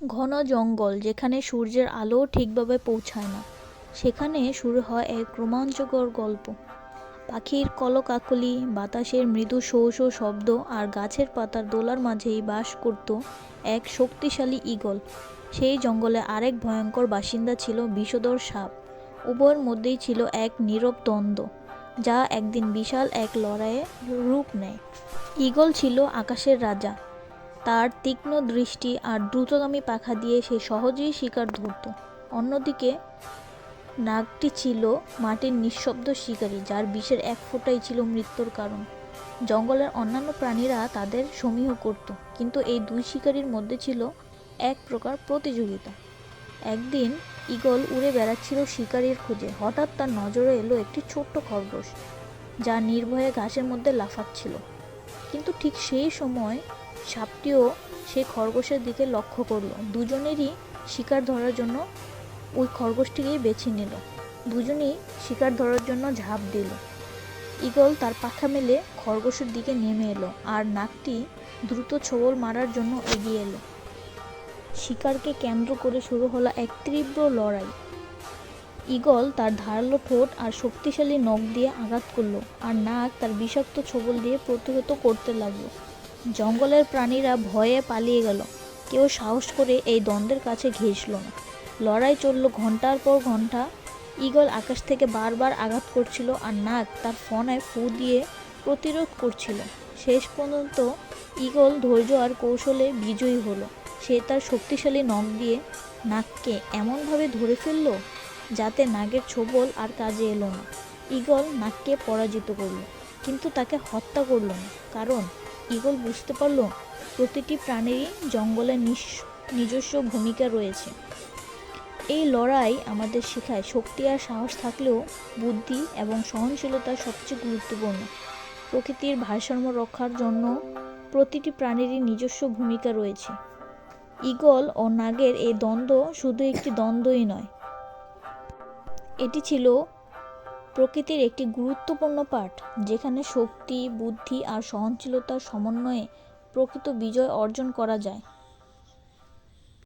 ঘন জঙ্গল যেখানে সূর্যের আলোও ঠিকভাবে পৌঁছায় না, সেখানে শুরু হয় এক রোমাঞ্চকর গল্প। পাখির কলকাকলি, বাতাসের মৃদু শোঁ শোঁ শব্দ আর গাছের পাতার দোলার মাঝেই বাস করত এক শক্তিশালী ঈগল। সেই জঙ্গলে আরেক ভয়ঙ্কর বাসিন্দা ছিল বিষধর সাপ। উভয়ের মধ্যেই ছিল এক নীরব দ্বন্দ্ব, যা একদিন বিশাল এক লড়াইয়ে রূপ নেয়। ঈগল ছিল আকাশের রাজা। তার তীক্ষ্ণ দৃষ্টি আর দ্রুতগামী পাখা দিয়ে সে সহজেই শিকার ধরত। অন্যদিকে নাগটি ছিল মাটির নিঃশব্দ শিকারী, যার বিষের এক ফোঁটাই ছিল মৃত্যুর কারণ। জঙ্গলের অন্যান্য প্রাণীরা তাদের সমীহ করত, কিন্তু এই দুই শিকারীর মধ্যে ছিল এক প্রকার প্রতিযোগিতা। একদিন ঈগল উড়ে বেড়াচ্ছিল শিকারীর খোঁজে। হঠাৎ তার নজরে এলো একটি ছোট্ট খরগোশ, যা নির্ভয়ে ঘাসের মধ্যে লাফাচ্ছিল। কিন্তু ঠিক সেই সময় সাপটিও সেই খরগোশের দিকে লক্ষ্য করলো। দুজনেরই শিকার ধরার জন্য ওই খরগোশটিকেই বেছে নিল। দুজনেই শিকার ধরার জন্য ঝাঁপ দিল। ঈগল তার পাখা মেলে খরগোশের দিকে নেমে এলো, আর নাগটি দ্রুত ছোবল মারার জন্য এগিয়ে এলো। শিকারকে কেন্দ্র করে শুরু হলো এক তীব্র লড়াই। ঈগল তার ধারালো ঠোঁট আর শক্তিশালী নখ দিয়ে আঘাত করলো, আর নাগ তার বিষাক্ত ছোবল দিয়ে প্রতিহত করতে লাগলো। জঙ্গলের প্রাণীরা ভয়ে পালিয়ে গেল, কেউ সাহস করে এই দ্বন্দ্বের কাছে ঘেঁষল না। লড়াই চলল ঘন্টার পর ঘন্টা। ঈগল আকাশ থেকে বারবার আঘাত করছিল, আর নাগ তার ফনায় ফু দিয়ে প্রতিরোধ করছিল। শেষ পর্যন্ত ঈগল ধৈর্য আর কৌশলে বিজয়ী হলো। সে তার শক্তিশালী নখ দিয়ে নাগকে এমনভাবে ধরে ফেলল যাতে নাগের ছোবল আর কাজে এলো না। ঈগল নাগকে পরাজিত করল, কিন্তু তাকে হত্যা করল না, কারণ ঈগল বুঝতে পারল প্রতিটি প্রাণীরই জঙ্গলে নিজস্ব ভূমিকা রয়েছে। এই লড়াই আমাদের শেখায় শক্তি আর সাহস থাকলেও বুদ্ধি এবং সহনশীলতা সবচেয়ে গুরুত্বপূর্ণ। প্রকৃতির ভারসাম্য রক্ষার জন্য প্রতিটি প্রাণীরই নিজস্ব ভূমিকা রয়েছে। ঈগল ও নাগের এই দ্বন্দ্ব শুধু একটি দ্বন্দ্বই নয়, এটি ছিল প্রকৃতির একটি গুরুত্বপূর্ণ পাঠ, যেখানে শক্তি, বুদ্ধি আর সহনশীলতার সমন্বয়ে প্রকৃত বিজয় অর্জন করা যায়।